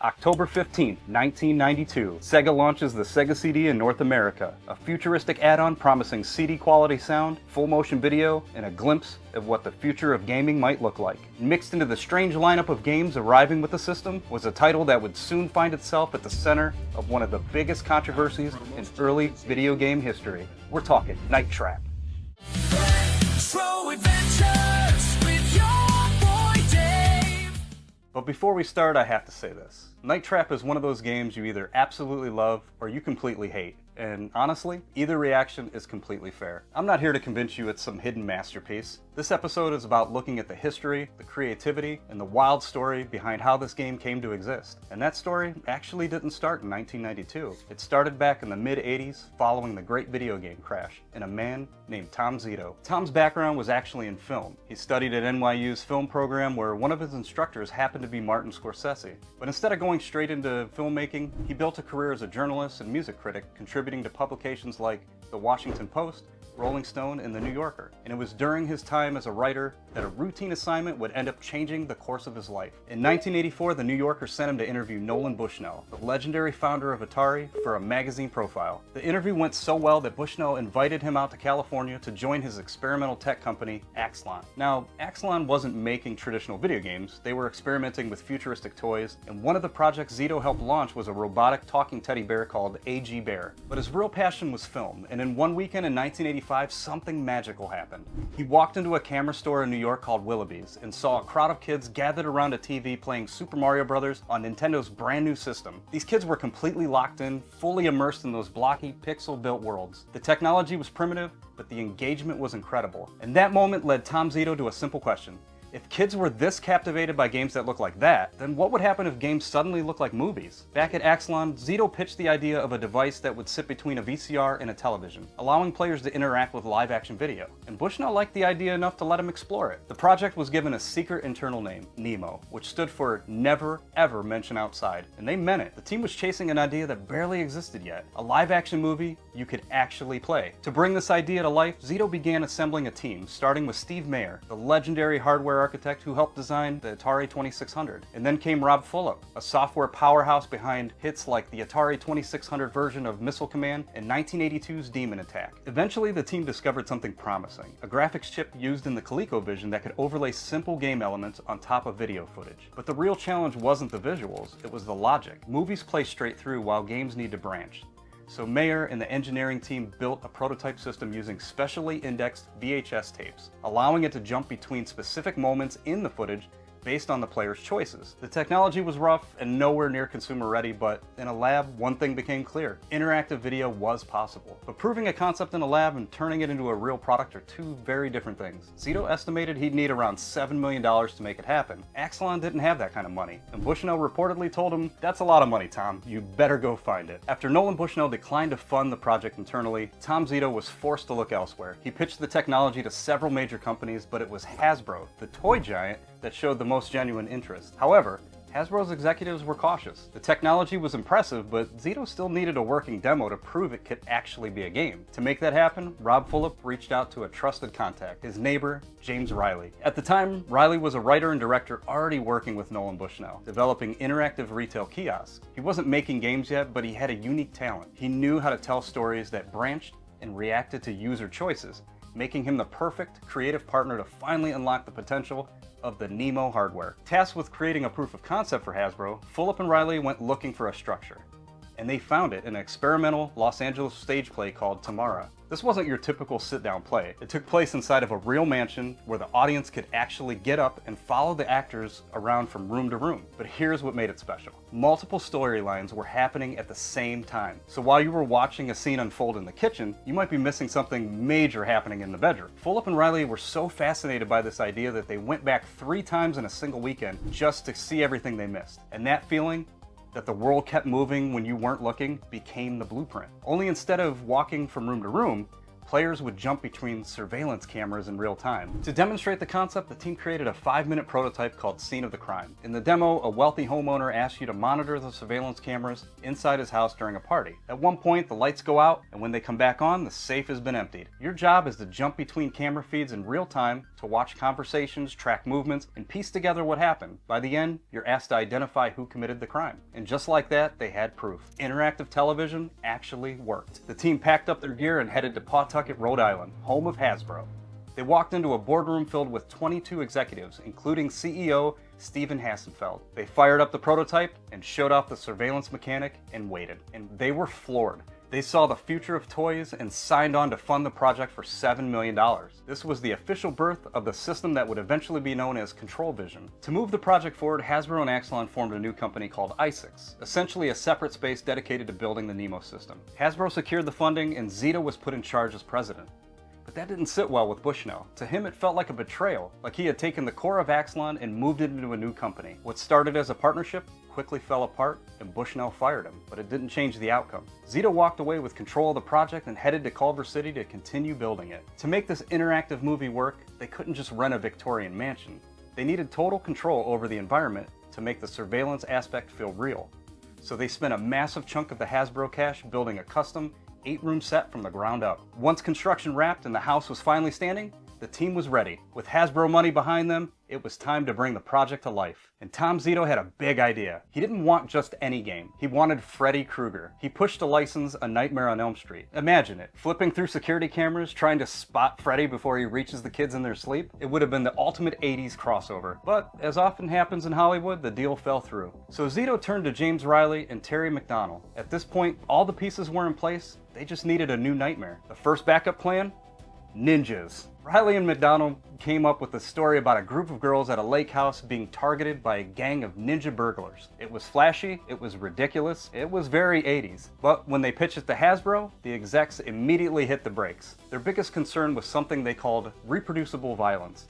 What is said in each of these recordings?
October 15th, 1992, Sega launches the Sega CD in North America, a futuristic add-on promising CD quality sound, full motion video, and a glimpse of what the future of gaming might look like. Mixed into the strange lineup of games arriving with the system was a title that would soon find itself at the center of one of the biggest controversies in early video game history. We're talking Night Trap. But before we start, I have to say this. Night Trap is one of those games you either absolutely love or you completely hate. And honestly, either reaction is completely fair. I'm not here to convince you it's some hidden masterpiece. This episode is about looking at the history, the creativity, and the wild story behind how this game came to exist. And that story actually didn't start in 1992. It started back in the mid-80s following the great video game crash, and a man named Tom Zito. Tom's background was actually in film. He studied at NYU's film program where one of his instructors happened to be Martin Scorsese. But instead of going straight into filmmaking, he built a career as a journalist and music critic, contributing to publications like The Washington Post, Rolling Stone, and The New Yorker. And it was during his time as a writer that a routine assignment would end up changing the course of his life. In 1984, The New Yorker sent him to interview Nolan Bushnell, the legendary founder of Atari, for a magazine profile. The interview went so well that Bushnell invited him out to California to join his experimental tech company, Axlon. Now, Axlon wasn't making traditional video games, they were experimenting with futuristic toys, and one of the projects Zito helped launch was a robotic talking teddy bear called Edgy Bear. But his real passion was film, and in one weekend in 1985, something magical happened. He walked into a camera store in New York called Willoughby's and saw a crowd of kids gathered around a TV playing Super Mario Bros. On Nintendo's brand new system. These kids were completely locked in, fully immersed in those blocky, pixel-built worlds. The technology was primitive, but the engagement was incredible. And that moment led Tom Zito to a simple question. If kids were this captivated by games that look like that, then what would happen if games suddenly look like movies? Back at Axlon, Zito pitched the idea of a device that would sit between a VCR and a television, allowing players to interact with live-action video. And Bushnell liked the idea enough to let him explore it. The project was given a secret internal name, Nemo, which stood for Never Ever Mention Outside. And they meant it. The team was chasing an idea that barely existed yet, a live-action movie you could actually play. To bring this idea to life, Zito began assembling a team, starting with Steve Mayer, the legendary hardware architect who helped design the Atari 2600. And then came Rob Fulop, a software powerhouse behind hits like the Atari 2600 version of Missile Command and 1982's Demon Attack. Eventually, the team discovered something promising, a graphics chip used in the ColecoVision that could overlay simple game elements on top of video footage. But the real challenge wasn't the visuals, it was the logic. Movies play straight through while games need to branch. So Mayer and the engineering team built a prototype system using specially indexed VHS tapes, allowing it to jump between specific moments in the footage based on the player's choices. The technology was rough and nowhere near consumer ready, but in a lab, one thing became clear. Interactive video was possible. But proving a concept in a lab and turning it into a real product are two very different things. Zito estimated he'd need around $7 million to make it happen. Axlon didn't have that kind of money, and Bushnell reportedly told him, "That's a lot of money, Tom. You better go find it." After Nolan Bushnell declined to fund the project internally, Tom Zito was forced to look elsewhere. He pitched the technology to several major companies, but it was Hasbro, the toy giant, that showed the most genuine interest. However, Hasbro's executives were cautious. The technology was impressive, but Zito still needed a working demo to prove it could actually be a game. To make that happen, Rob Fulop reached out to a trusted contact, his neighbor, James Riley. At the time, Riley was a writer and director already working with Nolan Bushnell, developing interactive retail kiosks. He wasn't making games yet, but he had a unique talent. He knew how to tell stories that branched and reacted to user choices, making him the perfect creative partner to finally unlock the potential of the Nemo hardware. Tasked with creating a proof of concept for Hasbro, Fulop and Riley went looking for a structure. And they found it in an experimental Los Angeles stage play called Tamara. This wasn't your typical sit-down play. It took place inside of a real mansion where the audience could actually get up and follow the actors around from room to room. But here's what made it special. Multiple storylines were happening at the same time. So while you were watching a scene unfold in the kitchen, you might be missing something major happening in the bedroom. Fulop and Riley were so fascinated by this idea that they went back 3 times in a single weekend just to see everything they missed. And that feeling, that the world kept moving when you weren't looking, became the blueprint. Only instead of walking from room to room, players would jump between surveillance cameras in real time. To demonstrate the concept, the team created a 5-minute prototype called Scene of the Crime. In the demo, a wealthy homeowner asks you to monitor the surveillance cameras inside his house during a party. At one point, the lights go out, and when they come back on, the safe has been emptied. Your job is to jump between camera feeds in real time, to watch conversations, track movements, and piece together what happened. By the end, you're asked to identify who committed the crime. And just like that, they had proof. Interactive television actually worked. The team packed up their gear and headed to Pawtucket, Rhode Island, home of Hasbro. They walked into a boardroom filled with 22 executives, including CEO Steven Hassenfeld. They fired up the prototype and showed off the surveillance mechanic and waited. And they were floored. They saw the future of toys and signed on to fund the project for $7 million. This was the official birth of the system that would eventually be known as Control Vision. To move the project forward, Hasbro and Axon formed a new company called ISIX, essentially a separate space dedicated to building the Nemo system. Hasbro secured the funding and Zito was put in charge as president. But that didn't sit well with Bushnell. To him, it felt like a betrayal, like he had taken the core of Axon and moved it into a new company. What started as a partnership quickly fell apart, and Bushnell fired him, but it didn't change the outcome. Zito walked away with control of the project and headed to Culver City to continue building it. To make this interactive movie work, they couldn't just rent a Victorian mansion. They needed total control over the environment to make the surveillance aspect feel real. So they spent a massive chunk of the Hasbro cash building a custom 8-room set from the ground up. Once construction wrapped and the house was finally standing, the team was ready. With Hasbro money behind them, it was time to bring the project to life. And Tom Zito had a big idea. He didn't want just any game. He wanted Freddy Krueger. He pushed to license A Nightmare on Elm Street. Imagine it, flipping through security cameras, trying to spot Freddy before he reaches the kids in their sleep. It would have been the ultimate 80s crossover. But, as often happens in Hollywood, the deal fell through. So Zito turned to James Riley and Terry McDonald. At this point, all the pieces were in place. They just needed a new nightmare. The first backup plan? Ninjas. Riley and McDonald came up with a story about a group of girls at a lake house being targeted by a gang of ninja burglars. It was flashy, it was ridiculous, it was very 80s. But when they pitched it to Hasbro, the execs immediately hit the brakes. Their biggest concern was something they called reproducible violence.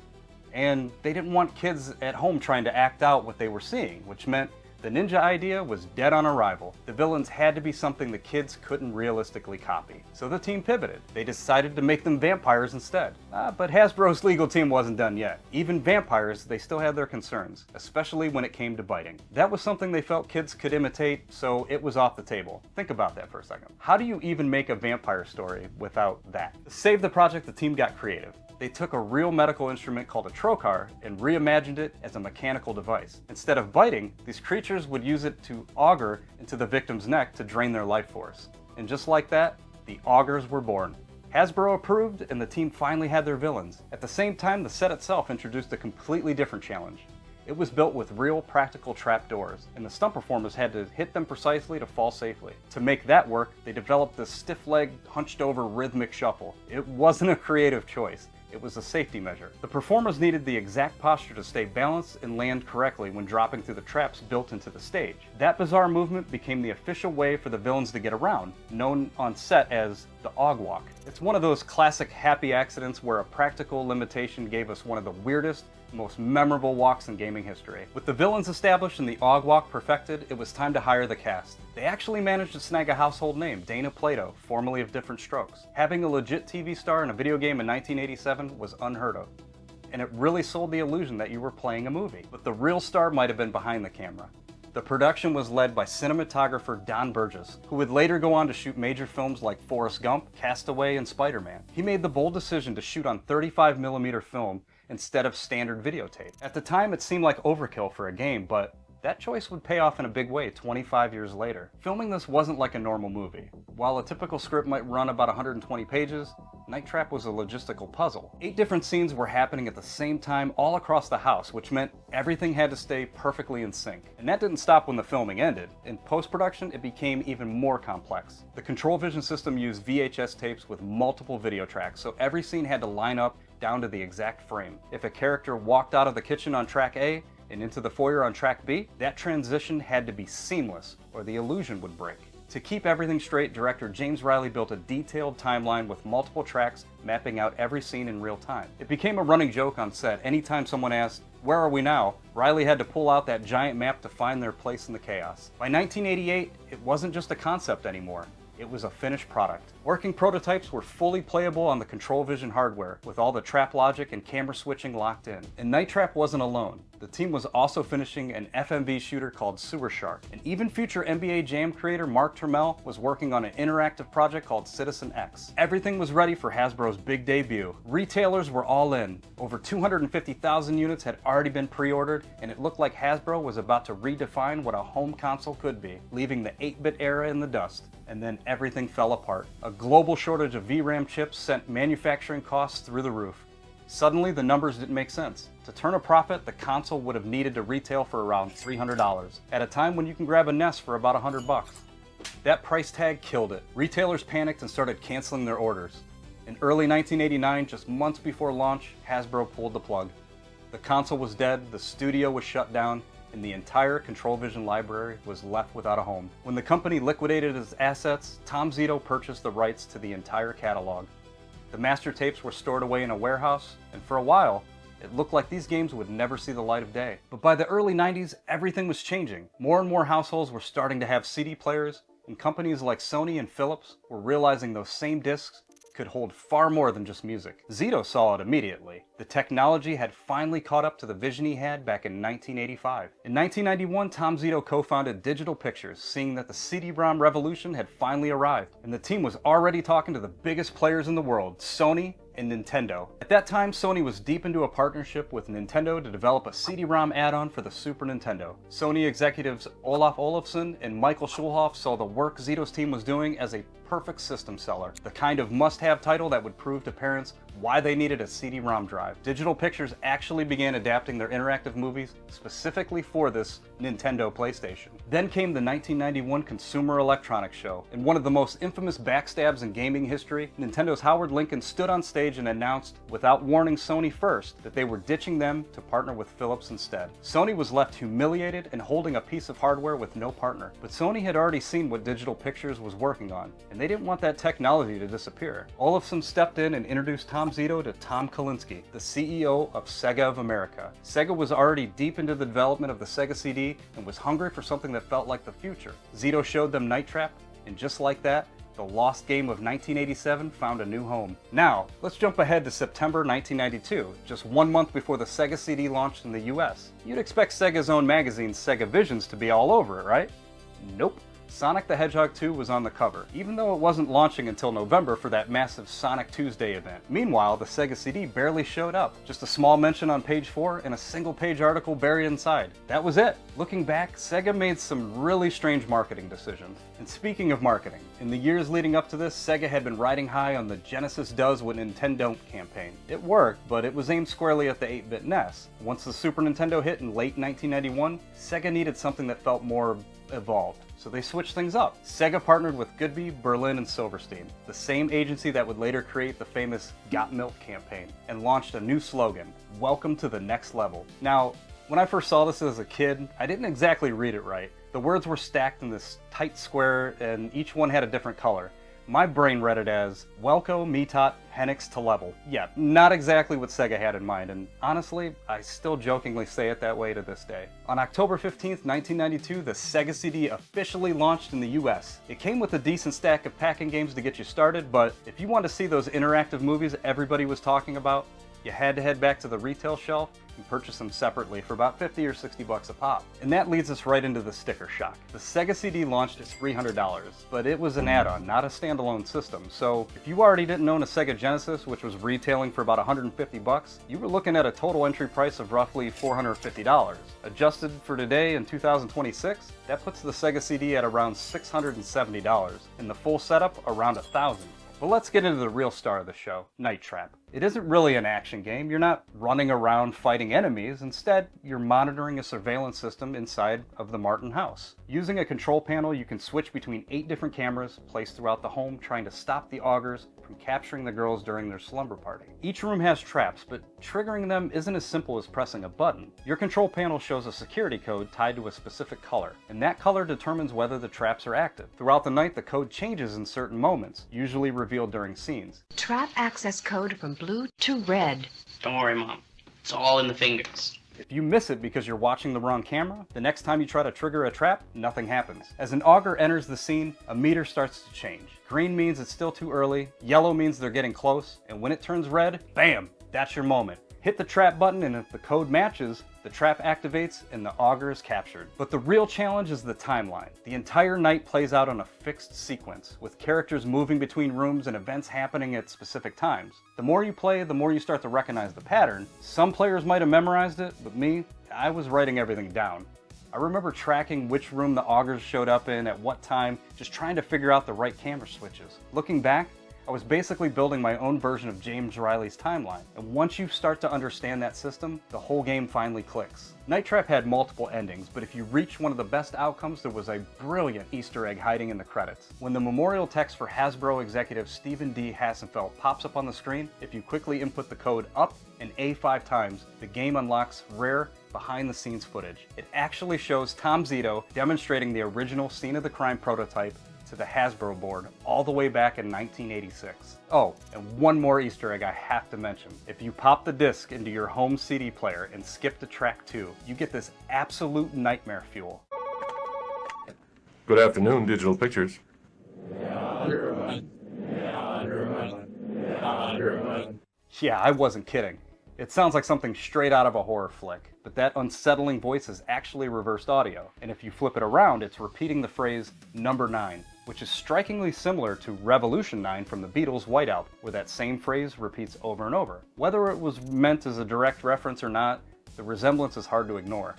And they didn't want kids at home trying to act out what they were seeing, which meant the ninja idea was dead on arrival. The villains had to be something the kids couldn't realistically copy. So the team pivoted. They decided to make them vampires instead. But Hasbro's legal team wasn't done yet. Even vampires, they still had their concerns, especially when it came to biting. That was something they felt kids could imitate, so it was off the table. Think about that for a second. How do you even make a vampire story without that? To save the project, the team got creative. They took a real medical instrument called a trocar and reimagined it as a mechanical device. Instead of biting, these creatures would use it to auger into the victim's neck to drain their life force. And just like that, the augers were born. Hasbro approved, and the team finally had their villains. At the same time, the set itself introduced a completely different challenge. It was built with real practical trapdoors, and the stunt performers had to hit them precisely to fall safely. To make that work, they developed this stiff-legged, hunched-over rhythmic shuffle. It wasn't a creative choice. It was a safety measure. The performers needed the exact posture to stay balanced and land correctly when dropping through the traps built into the stage. That bizarre movement became the official way for the villains to get around, known on set as the Aug Walk. It's one of those classic happy accidents where a practical limitation gave us one of the weirdest, most memorable walks in gaming history. With the villains established and the Aug Walk perfected, it was time to hire the cast. They actually managed to snag a household name, Dana Plato, formerly of Different Strokes. Having a legit TV star in a video game in 1987 was unheard of, and it really sold the illusion that you were playing a movie. But the real star might have been behind the camera. The production was led by cinematographer Don Burgess, who would later go on to shoot major films like Forrest Gump, Castaway, and Spider-Man. He made the bold decision to shoot on 35mm film instead of standard videotape. At the time, it seemed like overkill for a game, but that choice would pay off in a big way 25 years later. Filming this wasn't like a normal movie. While a typical script might run about 120 pages, Night Trap was a logistical puzzle. 8 different scenes were happening at the same time all across the house, which meant everything had to stay perfectly in sync. And that didn't stop when the filming ended. In post-production, it became even more complex. The Control Vision system used VHS tapes with multiple video tracks, so every scene had to line up down to the exact frame. If a character walked out of the kitchen on track A and into the foyer on track B, that transition had to be seamless or the illusion would break. To keep everything straight, director James Riley built a detailed timeline with multiple tracks mapping out every scene in real time. It became a running joke on set. Anytime someone asked, "Where are we now?" Riley had to pull out that giant map to find their place in the chaos. By 1988, it wasn't just a concept anymore. It was a finished product. Working prototypes were fully playable on the Control Vision hardware, with all the trap logic and camera switching locked in. And Night Trap wasn't alone. The team was also finishing an FMV shooter called Sewer Shark, and even future NBA Jam creator Mark Turmel was working on an interactive project called Citizen X. Everything was ready for Hasbro's big debut. Retailers were all in. Over 250,000 units had already been pre-ordered, and it looked like Hasbro was about to redefine what a home console could be, leaving the 8-bit era in the dust. And then everything fell apart. A global shortage of VRAM chips sent manufacturing costs through the roof. Suddenly, the numbers didn't make sense. To turn a profit, the console would have needed to retail for around $300, at a time when you can grab a NES for about $100. That price tag killed it. Retailers panicked and started canceling their orders. In early 1989, just months before launch, Hasbro pulled the plug. The console was dead, the studio was shut down, and the entire ControlVision library was left without a home. When the company liquidated its assets, Tom Zito purchased the rights to the entire catalog. The master tapes were stored away in a warehouse, and for a while, it looked like these games would never see the light of day. But by the early 90s, everything was changing. More and more households were starting to have CD players, and companies like Sony and Philips were realizing those same discs could hold far more than just music. Zito saw it immediately. The technology had finally caught up to the vision he had back in 1985. In 1991, Tom Zito co-founded Digital Pictures, seeing that the CD-Rom revolution had finally arrived, and the team was already talking to the biggest players in the world, Sony and Nintendo. At that time, Sony was deep into a partnership with Nintendo to develop a CD-ROM add-on for the Super Nintendo. Sony executives Olaf Olofsson and Michael Schulhoff saw the work Zito's team was doing as a perfect system seller, the kind of must-have title that would prove to parents why they needed a CD-ROM drive. Digital Pictures actually began adapting their interactive movies specifically for this Nintendo PlayStation. Then came the 1991 Consumer Electronics Show. In one of the most infamous backstabs in gaming history, Nintendo's Howard Lincoln stood on stage and announced, without warning Sony first, that they were ditching them to partner with Philips instead. Sony was left humiliated and holding a piece of hardware with no partner. But Sony had already seen what Digital Pictures was working on, and they didn't want that technology to disappear. Olofsson stepped in and introduced Tom Zito to Tom Kalinske, the CEO of Sega of America. Sega was already deep into the development of the Sega CD and was hungry for something that felt like the future. Zito showed them Night Trap, and just like that, the lost game of 1987 found a new home. Now, let's jump ahead to September 1992, just 1 month before the Sega CD launched in the US. You'd expect Sega's own magazine, Sega Visions, to be all over it, right? Nope. Sonic the Hedgehog 2 was on the cover, even though it wasn't launching until November for that massive Sonic Tuesday event. Meanwhile, the Sega CD barely showed up. Just a small mention on page 4 and a single-page article buried inside. That was it. Looking back, Sega made some really strange marketing decisions. And speaking of marketing, in the years leading up to this, Sega had been riding high on the Genesis does what Nintendo don't campaign. It worked, but it was aimed squarely at the 8-bit NES. Once the Super Nintendo hit in late 1991, Sega needed something that felt more evolved. So they switched things up. Sega partnered with Goodby, Berlin, and Silverstein, the same agency that would later create the famous Got Milk campaign, and launched a new slogan, "Welcome to the next level." Now, when I first saw this as a kid, I didn't exactly read it right. The words were stacked in this tight square, and each one had a different color. My brain read it as, Welko Mitat Henix to level. Yeah, not exactly what Sega had in mind, and honestly, I still jokingly say it that way to this day. On October 15th, 1992, the Sega CD officially launched in the US. It came with a decent stack of packing games to get you started, but if you want to see those interactive movies everybody was talking about, you had to head back to the retail shelf and purchase them separately for about 50 or 60 bucks a pop. And that leads us right into the sticker shock. The Sega CD launched at $300, but it was an add-on, not a standalone system. So if you already didn't own a Sega Genesis, which was retailing for about 150 bucks, you were looking at a total entry price of roughly $450. Adjusted for today in 2026, that puts the Sega CD at around $670, and the full setup around $1,000. But let's get into the real star of the show, Night Trap. It isn't really an action game. You're not running around fighting enemies. Instead, you're monitoring a surveillance system inside of the Martin house. Using a control panel, you can switch between 8 different cameras placed throughout the home, trying to stop the augers from capturing the girls during their slumber party. Each room has traps, but triggering them isn't as simple as pressing a button. Your control panel shows a security code tied to a specific color, and that color determines whether the traps are active. Throughout the night, the code changes in certain moments, usually revealed during scenes. Trap access code from blue to red. Don't worry, Mom. It's all in the fingers. If you miss it because you're watching the wrong camera, the next time you try to trigger a trap, nothing happens. As an auger enters the scene, a meter starts to change. Green means it's still too early, yellow means they're getting close, and when it turns red, bam! That's your moment. Hit the trap button, and if the code matches, the trap activates and the auger is captured. But the real challenge is the timeline. The entire night plays out on a fixed sequence, with characters moving between rooms and events happening at specific times. The more you play, the more you start to recognize the pattern. Some players might have memorized it, but me, I was writing everything down. I remember tracking which room the augers showed up in at what time, just trying to figure out the right camera switches. Looking back, I was basically building my own version of James Riley's timeline, and once you start to understand that system, the whole game finally clicks. Night Trap had multiple endings, but if you reached one of the best outcomes, there was a brilliant Easter egg hiding in the credits. When the memorial text for Hasbro executive Stephen D. Hassenfeld pops up on the screen, if you quickly input the code up and A 5 times, the game unlocks rare behind-the-scenes footage. It actually shows Tom Zito demonstrating the original Scene of the Crime prototype to the Hasbro board all the way back in 1986. Oh, and one more Easter egg I have to mention. If you pop the disc into your home CD player and skip to track 2, you get this absolute nightmare fuel. Good afternoon, Digital Pictures. Yeah, I wasn't kidding. It sounds like something straight out of a horror flick, but that unsettling voice is actually reversed audio, and if you flip it around, it's repeating the phrase "number 9, which is strikingly similar to Revolution 9 from the Beatles' White Album, where that same phrase repeats over and over. Whether it was meant as a direct reference or not, the resemblance is hard to ignore.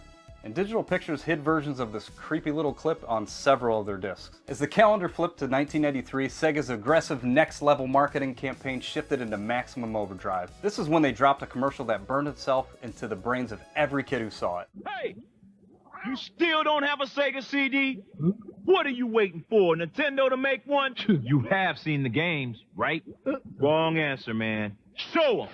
And Digital Pictures hid versions of this creepy little clip on several of their discs. As the calendar flipped to 1993, Sega's aggressive next-level marketing campaign shifted into maximum overdrive. This is when they dropped a commercial that burned itself into the brains of every kid who saw it. Hey! You still don't have a Sega CD? What are you waiting for, Nintendo to make one? You have seen the games, right? Wrong answer, man. Show 'em!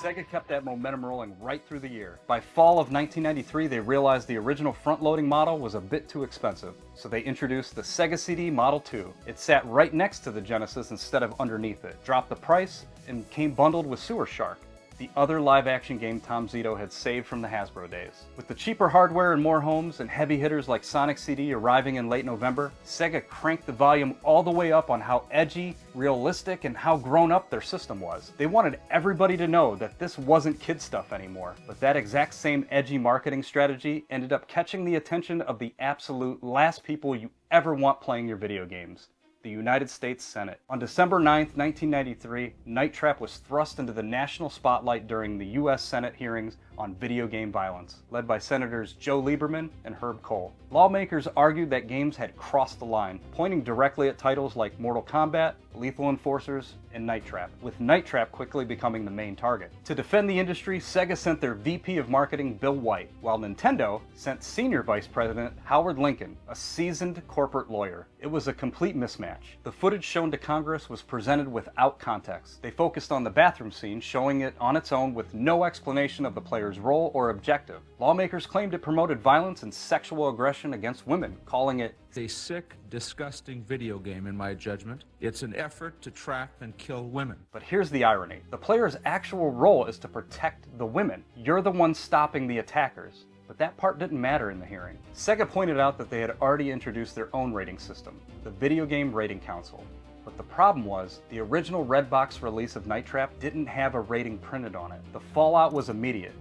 Sega kept that momentum rolling right through the year. By fall of 1993, they realized the original front-loading model was a bit too expensive, so they introduced the Sega CD Model 2. It sat right next to the Genesis instead of underneath it, dropped the price, and came bundled with Sewer Shark, the other live-action game Tom Zito had saved from the Hasbro days. With the cheaper hardware in more homes and heavy hitters like Sonic CD arriving in late November, Sega cranked the volume all the way up on how edgy, realistic, and how grown up their system was. They wanted everybody to know that this wasn't kid stuff anymore, but that exact same edgy marketing strategy ended up catching the attention of the absolute last people you ever want playing your video games: the United States Senate. On December 9th, 1993, Night Trap was thrust into the national spotlight during the U.S. Senate hearings on video game violence, led by Senators Joe Lieberman and Herb Kohl. Lawmakers argued that games had crossed the line, pointing directly at titles like Mortal Kombat, Lethal Enforcers, and Night Trap, with Night Trap quickly becoming the main target. To defend the industry, Sega sent their VP of Marketing, Bill White, while Nintendo sent Senior Vice President Howard Lincoln, a seasoned corporate lawyer. It was a complete mismatch. The footage shown to Congress was presented without context. They focused on the bathroom scene, showing it on its own with no explanation of the player's role or objective. Lawmakers claimed it promoted violence and sexual aggression against women, calling it a sick, disgusting video game in my judgment. It's an effort to trap and kill women. But here's the irony. The player's actual role is to protect the women. You're the one stopping the attackers. But that part didn't matter in the hearing. Sega pointed out that they had already introduced their own rating system, the Video Game Rating Council. But the problem was, the original Red Box release of Night Trap didn't have a rating printed on it. The fallout was immediate.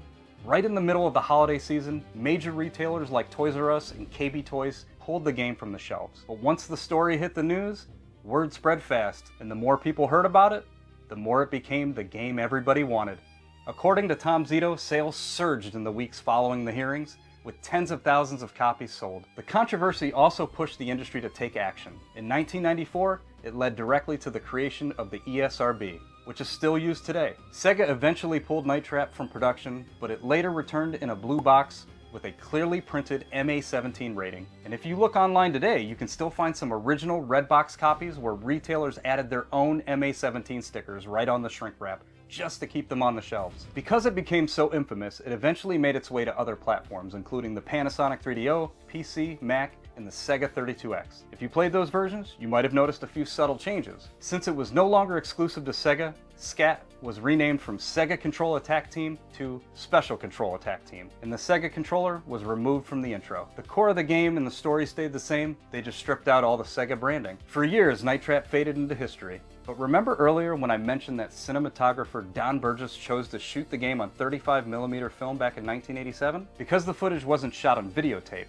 Right in the middle of the holiday season, major retailers like Toys R Us and KB Toys pulled the game from the shelves. But once the story hit the news, word spread fast, and the more people heard about it, the more it became the game everybody wanted. According to Tom Zito, sales surged in the weeks following the hearings, with tens of thousands of copies sold. The controversy also pushed the industry to take action. In 1994, it led directly to the creation of the ESRB, which is still used today. Sega eventually pulled Night Trap from production, but it later returned in a blue box with a clearly printed MA17 rating. And if you look online today, you can still find some original Red Box copies where retailers added their own MA17 stickers right on the shrink wrap, just to keep them on the shelves. Because it became so infamous, it eventually made its way to other platforms, including the Panasonic 3DO, PC, Mac, and the Sega 32X. If you played those versions, you might have noticed a few subtle changes. Since it was no longer exclusive to Sega, SCAT was renamed from Sega Control Attack Team to Special Control Attack Team, and the Sega controller was removed from the intro. The core of the game and the story stayed the same, they just stripped out all the Sega branding. For years, Night Trap faded into history. But remember earlier when I mentioned that cinematographer Don Burgess chose to shoot the game on 35mm film back in 1987? Because the footage wasn't shot on videotape,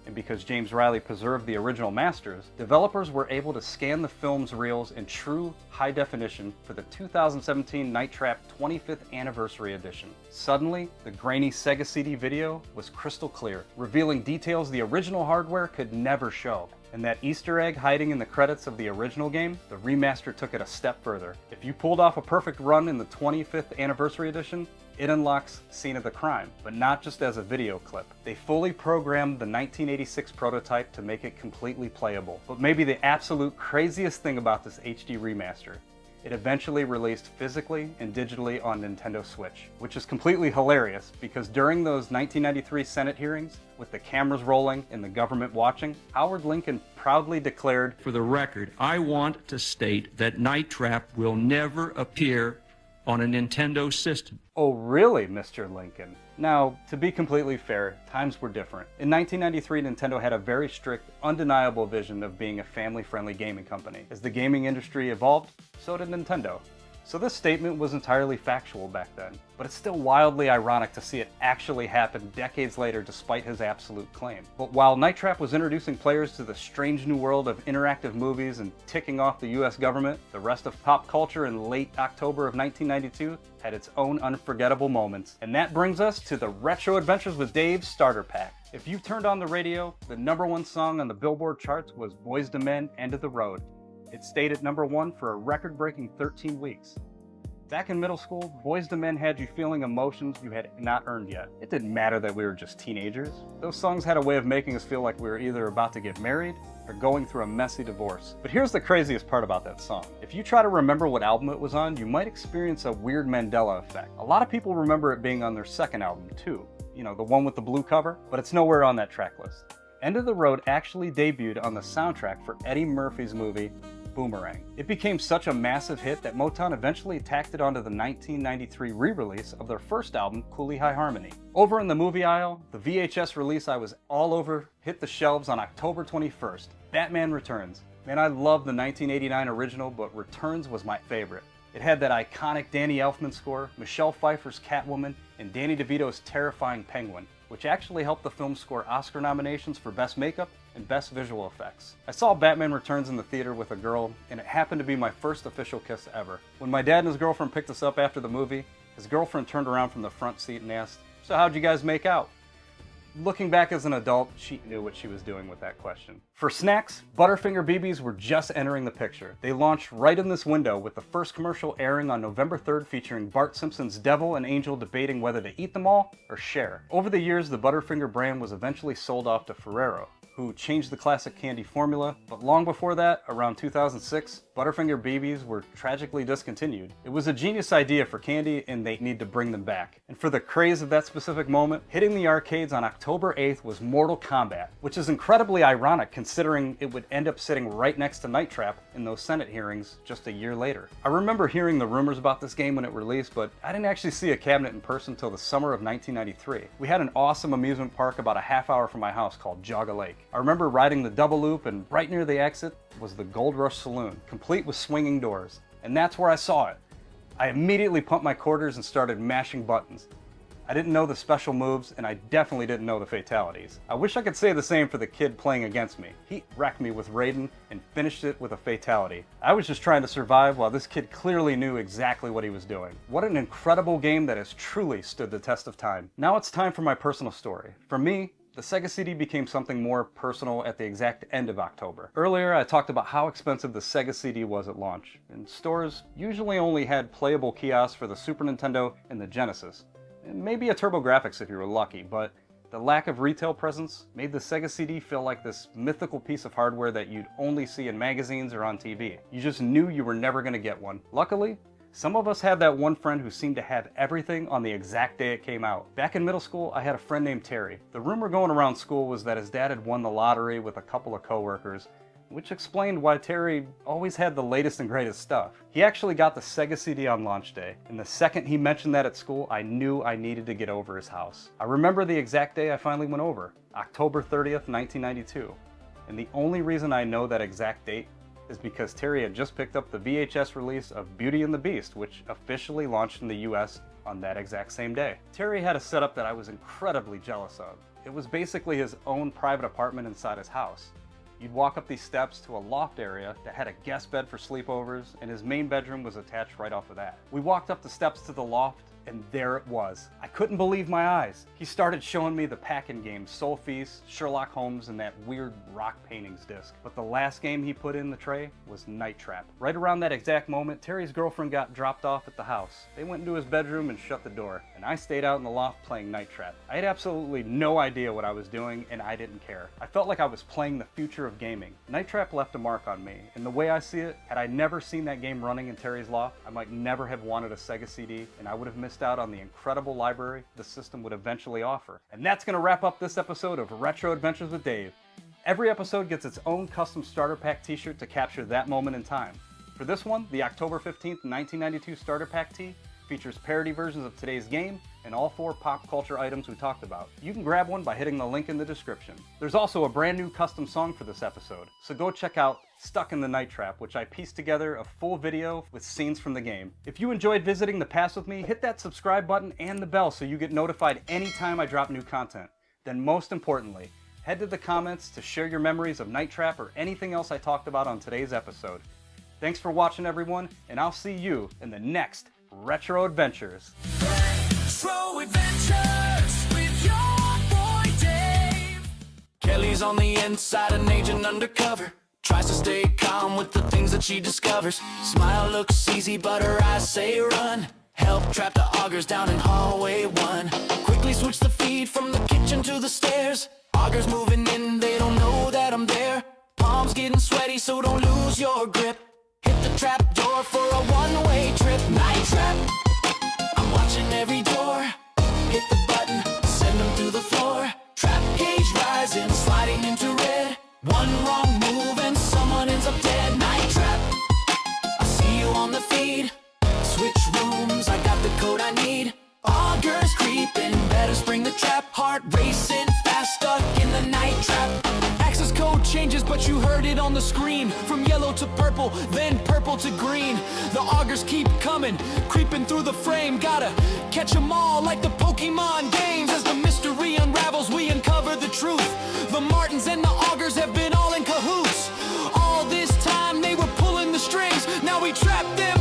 and because James Riley preserved the original masters, developers were able to scan the film's reels in true high definition for the 2017 Night Trap 25th Anniversary Edition. Suddenly, the grainy Sega CD video was crystal clear, revealing details the original hardware could never show. And that Easter egg hiding in the credits of the original game, the remaster took it a step further. If you pulled off a perfect run in the 25th Anniversary Edition, it unlocks Scene of the Crime, but not just as a video clip. They fully programmed the 1986 prototype to make it completely playable. But maybe the absolute craziest thing about this HD remaster, it eventually released physically and digitally on Nintendo Switch, which is completely hilarious because during those 1993 Senate hearings, with the cameras rolling and the government watching, Howard Lincoln proudly declared, "For the record, I want to state that Night Trap will never appear on a Nintendo system." "Oh really, Mr. Lincoln?" Now, to be completely fair, times were different. In 1993, Nintendo had a very strict, undeniable vision of being a family-friendly gaming company. As the gaming industry evolved, so did Nintendo. So this statement was entirely factual back then, but it's still wildly ironic to see it actually happen decades later despite his absolute claim. But while Night Trap was introducing players to the strange new world of interactive movies and ticking off the US government, the rest of pop culture in late October of 1992 had its own unforgettable moments. And that brings us to the Retro Adventures with Dave starter pack. If you turned on the radio, the #1 song on the Billboard charts was Boyz II Men, End of the Road. It stayed at #1 for a record-breaking 13 weeks. Back in middle school, Boyz II Men had you feeling emotions you had not earned yet. It didn't matter that we were just teenagers. Those songs had a way of making us feel like we were either about to get married or going through a messy divorce. But here's the craziest part about that song. If you try to remember what album it was on, you might experience a weird Mandela effect. A lot of people remember it being on their second album too. You know, the one with the blue cover, but it's nowhere on that track list. End of the Road actually debuted on the soundtrack for Eddie Murphy's movie Boomerang. It became such a massive hit that Motown eventually tacked it onto the 1993 re-release of their first album, Cooley High Harmony. Over in the movie aisle, the VHS release I was all over hit the shelves on October 21st, Batman Returns. Man, I love the 1989 original, but Returns was my favorite. It had that iconic Danny Elfman score, Michelle Pfeiffer's Catwoman, and Danny DeVito's terrifying Penguin, which actually helped the film score Oscar nominations for Best Makeup and Best Visual Effects. I saw Batman Returns in the theater with a girl, and it happened to be my first official kiss ever. When my dad and his girlfriend picked us up after the movie, his girlfriend turned around from the front seat and asked, "So how'd you guys make out?" Looking back as an adult, she knew what she was doing with that question. For snacks, Butterfinger BBs were just entering the picture. They launched right in this window with the first commercial airing on November 3rd featuring Bart Simpson's Devil and Angel debating whether to eat them all or share. Over the years, the Butterfinger brand was eventually sold off to Ferrero, who changed the classic candy formula, but long before that, around 2006, Butterfinger BBs were tragically discontinued. It was a genius idea for candy and they need to bring them back. And for the craze of that specific moment, hitting the arcades on October 8th was Mortal Kombat, which is incredibly ironic considering it would end up sitting right next to Night Trap in those Senate hearings just a year later. I remember hearing the rumors about this game when it released, but I didn't actually see a cabinet in person until the summer of 1993. We had an awesome amusement park about a half hour from my house called Jogga Lake. I remember riding the double loop, and right near the exit was the Gold Rush Saloon, complete with swinging doors. And that's where I saw it. I immediately pumped my quarters and started mashing buttons. I didn't know the special moves, and I definitely didn't know the fatalities. I wish I could say the same for the kid playing against me. He wrecked me with Raiden and finished it with a fatality. I was just trying to survive while this kid clearly knew exactly what he was doing. What an incredible game that has truly stood the test of time. Now it's time for my personal story. For me, the Sega CD became something more personal at the exact end of October. Earlier, I talked about how expensive the Sega CD was at launch, and stores usually only had playable kiosks for the Super Nintendo and the Genesis, and maybe a TurboGrafx if you were lucky, but the lack of retail presence made the Sega CD feel like this mythical piece of hardware that you'd only see in magazines or on TV. You just knew you were never going to get one. Luckily, Some of us had that one friend who seemed to have everything on the exact day it came out. Back in middle school, I had a friend named Terry. The rumor going around school was that his dad had won the lottery with a couple of coworkers, which explained why Terry always had the latest and greatest stuff. He actually got the Sega CD on launch day, and the second he mentioned that at school, I knew I needed to get over his house. I remember the exact day I finally went over, October 30th, 1992. And the only reason I know that exact date is because Terry had just picked up the VHS release of Beauty and the Beast, which officially launched in the US on that exact same day. Terry had a setup that I was incredibly jealous of. It was basically his own private apartment inside his house. You'd walk up these steps to a loft area that had a guest bed for sleepovers, and his main bedroom was attached right off of that. We walked up the steps to the loft, and there it was. I couldn't believe my eyes. He started showing me the pack-in games, Soul Feast, Sherlock Holmes, and that weird rock paintings disc. But the last game he put in the tray was Night Trap. Right around that exact moment, Terry's girlfriend got dropped off at the house. They went into his bedroom and shut the door, and I stayed out in the loft playing Night Trap. I had absolutely no idea what I was doing, and I didn't care. I felt like I was playing the future of gaming. Night Trap left a mark on me, and the way I see it, had I never seen that game running in Terry's loft, I might never have wanted a Sega CD, and I would have missed out on the incredible library the system would eventually offer. And that's going to wrap up this episode of Retro Adventures with Dave. Every episode gets its own custom starter pack t-shirt to capture that moment in time. For this one, the October 15th, 1992 starter pack tee features parody versions of today's game and all 4 pop culture items we talked about. You can grab one by hitting the link in the description. There's also a brand new custom song for this episode, so go check out Stuck in the Night Trap, which I pieced together a full video with scenes from the game. If you enjoyed visiting the past with me, hit that subscribe button and the bell so you get notified anytime I drop new content. Then most importantly, head to the comments to share your memories of Night Trap or anything else I talked about on today's episode. Thanks for watching, everyone, and I'll see you in the next Retro Adventures. Retro Adventures with your boy Dave. Kelly's on the inside, an agent undercover. Tries to stay calm with the things that she discovers. Smile looks easy, but her eyes say run. Help trap the augers down in hallway 1. Quickly switch the feed from the kitchen to the stairs. Augers moving in, they don't know that I'm there. Palms getting sweaty, so don't lose your grip. Hit the trap door for a one-way trip. Night Trap, I'm watching every door. Hit the button, send them through the floor. Trap gauge rising, sliding into red. One wrong move and someone ends up dead. Night Trap, I see you on the feed. Switch rooms, I got the code I need. Augers creeping, better spring the trap. Heart racing, fast, stuck in the Night Trap. Access code changes, but you heard it on the screen. From yellow to purple, then purple to green. The augers keep coming, creeping through the frame. Gotta catch them all like the Pokemon games. As the mystery unravels, we uncover the truth. The Martins and the augers have been all in cahoots. All this time they were pulling the strings. Now we trap them